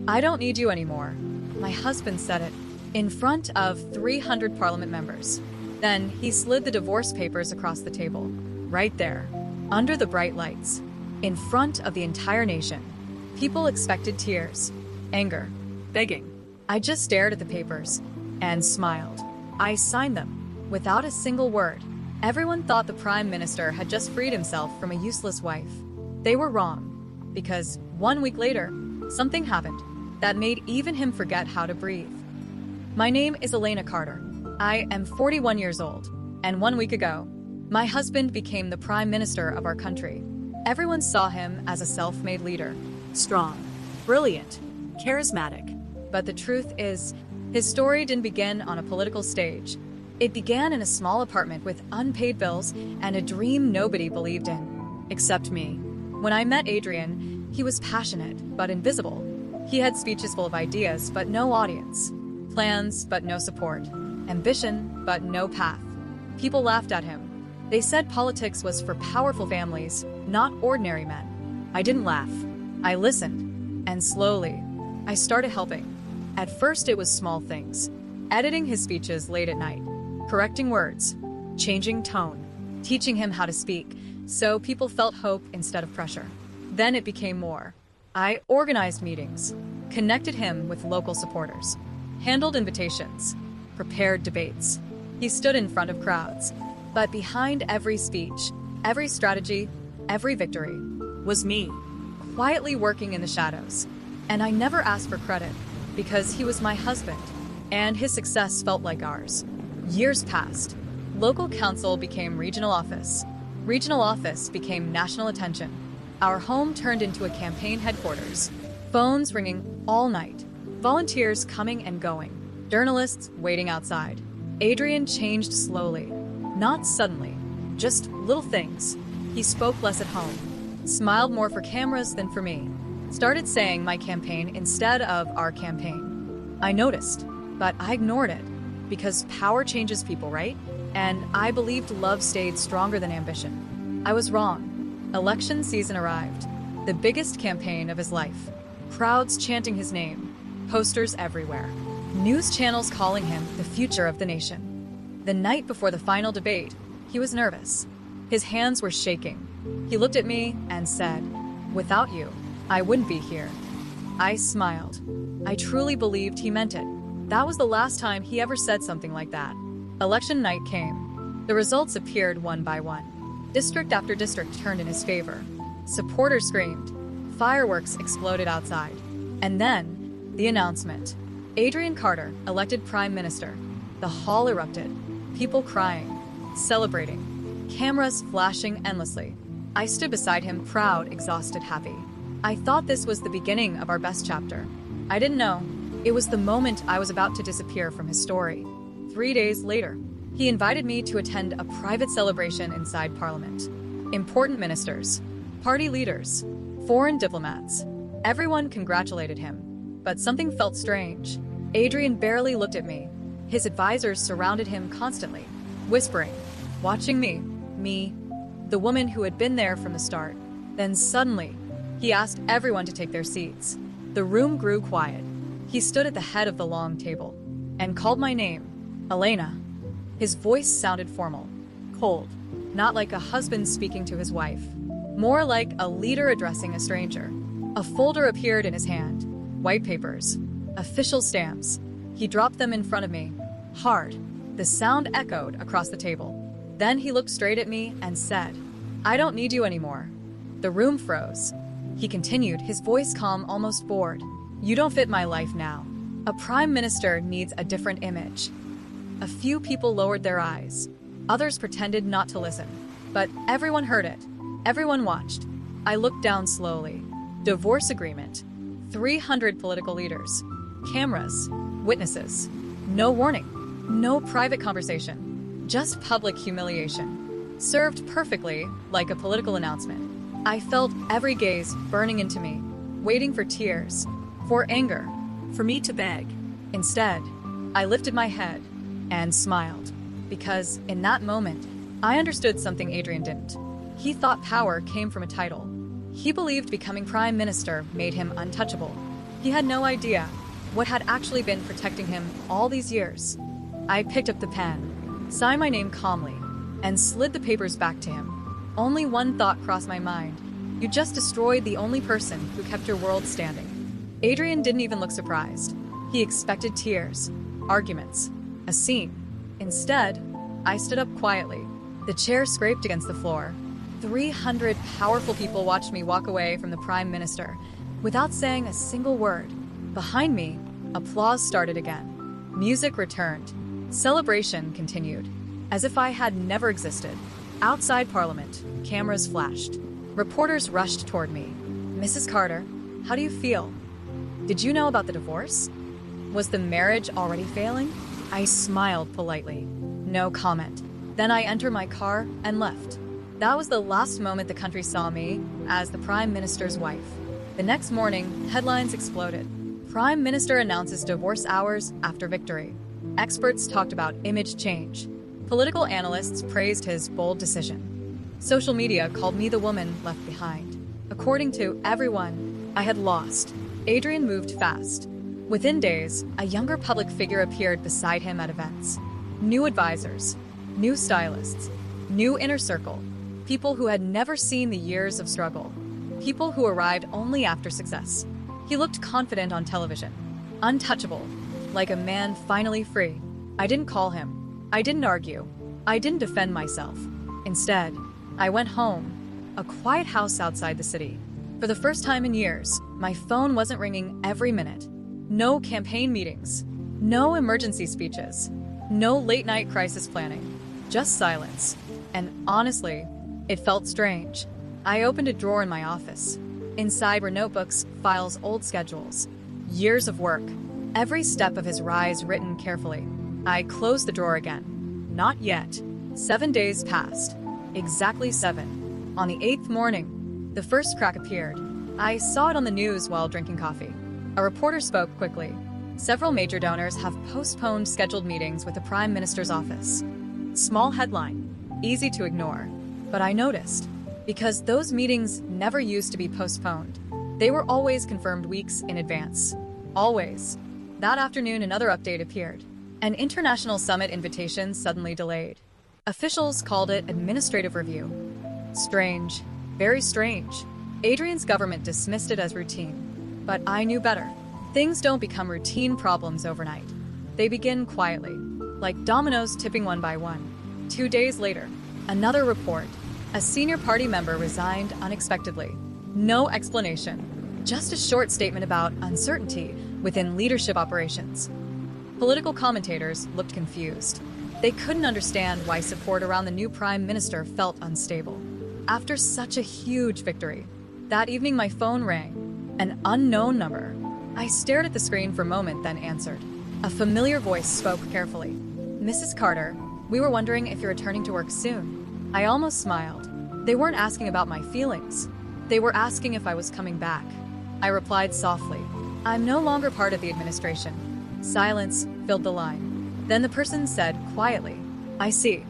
I don't need you anymore. My husband said it in front of 300 parliament members. Then he slid the divorce papers across the table, right there, under the bright lights, in front of the entire nation. People expected tears, anger, begging. I just stared at the papers and smiled. I signed them without a single word. Everyone thought the Prime Minister had just freed himself from a useless wife. They were wrong, because 1 week later, something happened that made even him forget how to breathe. My name is Elena Carter. I am 41 years old, and 1 week ago, my husband became the Prime Minister of our country. Everyone saw him as a self-made leader. Strong, brilliant, charismatic. But the truth is, his story didn't begin on a political stage. It began in a small apartment with unpaid bills and a dream nobody believed in, except me. When I met Adrian, he was passionate but invisible. He had speeches full of ideas but no audience, plans but no support, ambition but no path. People laughed at him. They said politics was for powerful families, not ordinary men. I didn't laugh. I listened, and slowly, I started helping. At first it was small things, editing his speeches late at night, correcting words, changing tone, teaching him how to speak, so people felt hope instead of pressure. Then it became more. I organized meetings, connected him with local supporters, handled invitations, prepared debates. He stood in front of crowds, but behind every speech, every strategy, every victory, was me, quietly working in the shadows. And I never asked for credit, because he was my husband, and his success felt like ours. Years passed. Local council became regional office. Regional office became national attention. Our home turned into a campaign headquarters. Phones ringing all night. Volunteers coming and going. Journalists waiting outside. Adrian changed slowly. Not suddenly. Just little things. He spoke less at home. Smiled more for cameras than for me. Started saying my campaign instead of our campaign. I noticed, but I ignored it. Because power changes people, right? And I believed love stayed stronger than ambition. I was wrong. Election season arrived. The biggest campaign of his life. Crowds chanting his name. Posters everywhere. News channels calling him the future of the nation. The night before the final debate, he was nervous. His hands were shaking. He looked at me and said, "Without you, I wouldn't be here." I smiled. I truly believed he meant it. That was the last time he ever said something like that. Election night came. The results appeared one by one. District after district turned in his favor. Supporters screamed. Fireworks exploded outside. And then, the announcement. Adrian Carter, elected Prime Minister. The hall erupted. People crying, celebrating, cameras flashing endlessly. I stood beside him, proud, exhausted, happy. I thought this was the beginning of our best chapter. I didn't know. It was the moment I was about to disappear from his story. 3 days later, he invited me to attend a private celebration inside Parliament. Important ministers, party leaders, foreign diplomats. Everyone congratulated him. But something felt strange. Adrian barely looked at me. His advisors surrounded him constantly, whispering, watching me, the woman who had been there from the start. Then suddenly, he asked everyone to take their seats. The room grew quiet. He stood at the head of the long table and called my name, Elena. His voice sounded formal, cold, not like a husband speaking to his wife, more like a leader addressing a stranger. A folder appeared in his hand, white papers, official stamps. He dropped them in front of me, hard. The sound echoed across the table. Then he looked straight at me and said, "I don't need you anymore." The room froze. He continued, his voice calm, almost bored. "You don't fit my life now. A prime minister needs a different image." A few people lowered their eyes. Others pretended not to listen. But everyone heard it. Everyone watched. I looked down slowly. Divorce agreement. 300 political leaders. Cameras. Witnesses. No warning. No private conversation. Just public humiliation. Served perfectly like a political announcement. I felt every gaze burning into me, waiting for tears, for anger, for me to beg. Instead, I lifted my head and smiled, because in that moment, I understood something Adrian didn't. He thought power came from a title. He believed becoming prime minister made him untouchable. He had no idea what had actually been protecting him all these years. I picked up the pen, signed my name calmly, and slid the papers back to him. Only one thought crossed my mind. You just destroyed the only person who kept your world standing. Adrian didn't even look surprised. He expected tears, arguments, a scene. Instead, I stood up quietly. The chair scraped against the floor. 300 powerful people watched me walk away from the Prime Minister without saying a single word. Behind me, applause started again. Music returned. Celebration continued, as if I had never existed. Outside Parliament, cameras flashed. Reporters rushed toward me. Mrs. Carter, how do you feel? Did you know about the divorce? Was the marriage already failing? I smiled politely. No comment. Then I entered my car and left. That was the last moment the country saw me as the Prime Minister's wife. The next morning, headlines exploded. Prime Minister announces divorce hours after victory. Experts talked about image change. Political analysts praised his bold decision. Social media called me the woman left behind. According to everyone, I had lost. Adrian moved fast. Within days, a younger public figure appeared beside him at events. New advisors, new stylists, new inner circle, people who had never seen the years of struggle, people who arrived only after success. He looked confident on television, untouchable, like a man finally free. I didn't call him. I didn't argue. I didn't defend myself. Instead, I went home, a quiet house outside the city. For the first time in years, my phone wasn't ringing every minute. No campaign meetings, no emergency speeches, no late-night crisis planning, just silence. And honestly, it felt strange. I opened a drawer in my office. Inside were notebooks, files, old schedules, years of work, every step of his rise written carefully. I closed the drawer again. Not yet. 7 days passed. Exactly 7. On the 8th morning, the first crack appeared. I saw it on the news while drinking coffee. A reporter spoke quickly. Several major donors have postponed scheduled meetings with the Prime Minister's office. Small headline, easy to ignore. But I noticed, because those meetings never used to be postponed. They were always confirmed weeks in advance. Always. That afternoon, another update appeared. An international summit invitation suddenly delayed. Officials called it administrative review. Strange. Very strange. Adrian's government dismissed it as routine. But I knew better. Things don't become routine problems overnight. They begin quietly, like dominoes tipping one by one. 2 days later, another report. A senior party member resigned unexpectedly. No explanation. Just a short statement about uncertainty within leadership operations. Political commentators looked confused. They couldn't understand why support around the new Prime Minister felt unstable. After such a huge victory, that evening my phone rang. An unknown number. I stared at the screen for a moment, then answered. A familiar voice spoke carefully. Mrs. Carter, we were wondering if you're returning to work soon. I almost smiled. They weren't asking about my feelings. They were asking if I was coming back. I replied softly. I'm no longer part of the administration. Silence filled the line. Then the person said quietly, I see.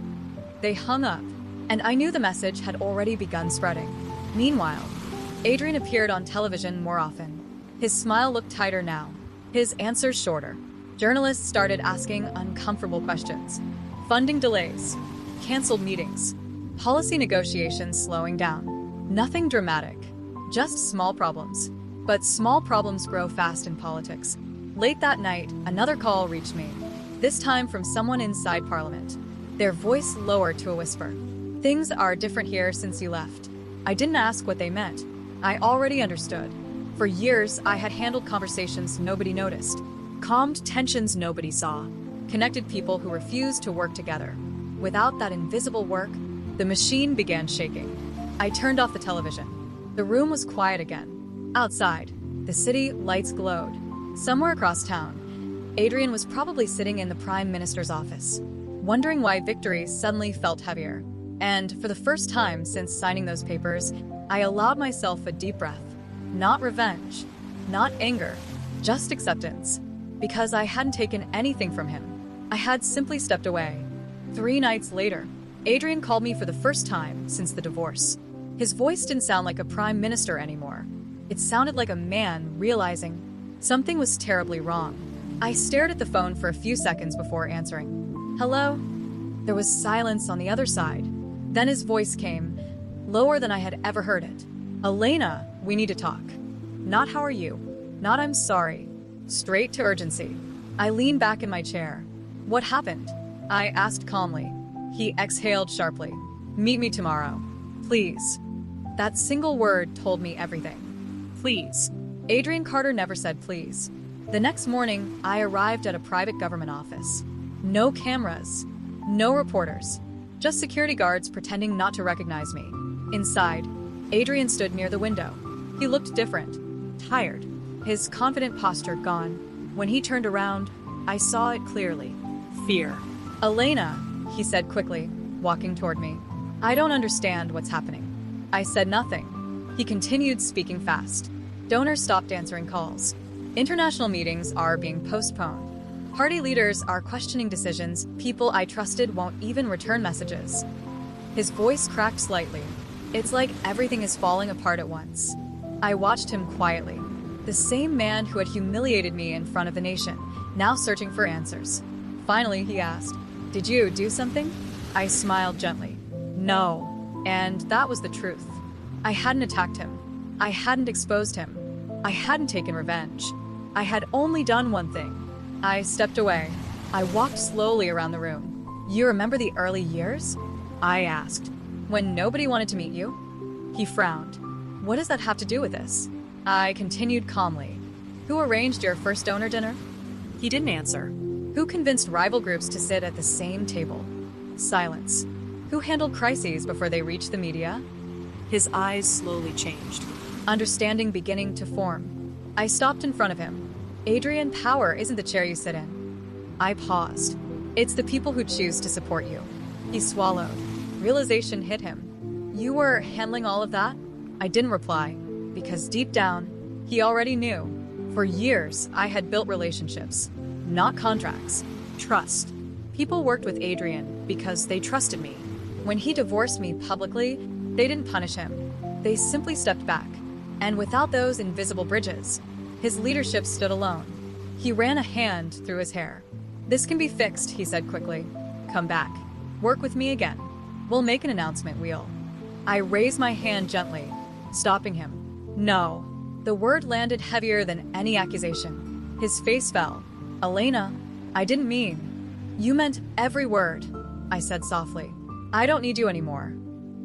They hung up, and I knew the message had already begun spreading. Meanwhile, Adrian appeared on television more often. His smile looked tighter now, his answers shorter. Journalists started asking uncomfortable questions. Funding delays, canceled meetings, policy negotiations slowing down. Nothing dramatic, just small problems. But small problems grow fast in politics. Late that night, another call reached me. This time from someone inside Parliament. Their voice lowered to a whisper. Things are different here since you left. I didn't ask what they meant. I already understood. For years, I had handled conversations nobody noticed, calmed tensions nobody saw, connected people who refused to work together. Without that invisible work, the machine began shaking. I turned off the television. The room was quiet again. Outside, the city lights glowed. Somewhere across town, Adrian was probably sitting in the Prime Minister's office, wondering why victory suddenly felt heavier. And for the first time since signing those papers, I allowed myself a deep breath. Not revenge, not anger, just acceptance. Because I hadn't taken anything from him. I had simply stepped away. 3 nights later, Adrian called me for the first time since the divorce. His voice didn't sound like a prime minister anymore. It sounded like a man realizing Something was terribly wrong. I stared at the phone for a few seconds before answering. Hello? There was silence on the other side. Then his voice came, lower than I had ever heard it. Elena, we need to talk. Not how are you? Not I'm sorry. Straight to urgency. I leaned back in my chair. What happened? I asked calmly. He exhaled sharply. Meet me tomorrow. Please. That single word told me everything. Please. Adrian Carter never said please. The next morning, I arrived at a private government office. No cameras. No reporters. Just security guards pretending not to recognize me. Inside, Adrian stood near the window. He looked different, tired, his confident posture gone. When he turned around, I saw it clearly. Fear. Elena, he said quickly, walking toward me. I don't understand what's happening. I said nothing. He continued speaking fast. Donors stopped answering calls. International meetings are being postponed. Party leaders are questioning decisions. People I trusted won't even return messages. His voice cracked slightly. It's like everything is falling apart at once. I watched him quietly. The same man who had humiliated me in front of the nation, now searching for answers. Finally, he asked, "Did you do something?" I smiled gently. No. And that was the truth. I hadn't attacked him. I hadn't exposed him. I hadn't taken revenge. I had only done one thing. I stepped away. I walked slowly around the room. You remember the early years? I asked. When nobody wanted to meet you? He frowned. What does that have to do with this? I continued calmly. Who arranged your first donor dinner? He didn't answer. Who convinced rival groups to sit at the same table? Silence. Who handled crises before they reached the media? His eyes slowly changed. Understanding beginning to form. I stopped in front of him. Adrian, power isn't the chair you sit in. I paused. It's the people who choose to support you. He swallowed. Realization hit him. You were handling all of that? I didn't reply, because deep down, he already knew. For years, I had built relationships, not contracts. Trust. People worked with Adrian because they trusted me. When he divorced me publicly, they didn't punish him. They simply stepped back. And without those invisible bridges, his leadership stood alone. He ran a hand through his hair. This can be fixed, he said quickly. Come back. Work with me again. We'll make an announcement, Wheel. I raised my hand gently, stopping him. No. The word landed heavier than any accusation. His face fell. Elena, I didn't mean. You meant every word, I said softly. I don't need you anymore.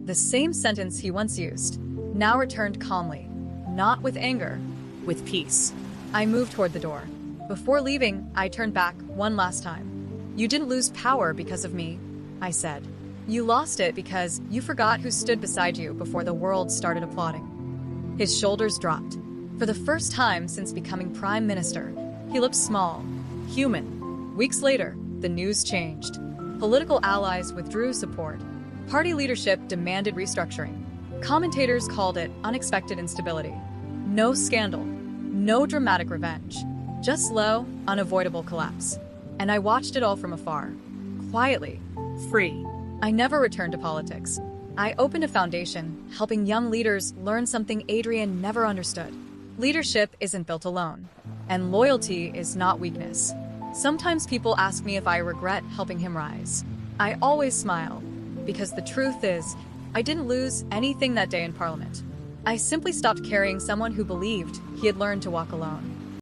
The same sentence he once used, now returned calmly, not with anger, with peace. I moved toward the door. Before leaving, I turned back one last time. You didn't lose power because of me, I said. You lost it because you forgot who stood beside you before the world started applauding. His shoulders dropped. For the first time since becoming prime minister, he looked small, human. Weeks later, the news changed. Political allies withdrew support. Party leadership demanded restructuring. Commentators called it unexpected instability. No scandal, no dramatic revenge, just slow, unavoidable collapse. And I watched it all from afar, quietly, free. I never returned to politics. I opened a foundation, helping young leaders learn something Adrian never understood. Leadership isn't built alone, and loyalty is not weakness. Sometimes people ask me if I regret helping him rise. I always smile, because the truth is, I didn't lose anything that day in Parliament. I simply stopped carrying someone who believed he had learned to walk alone.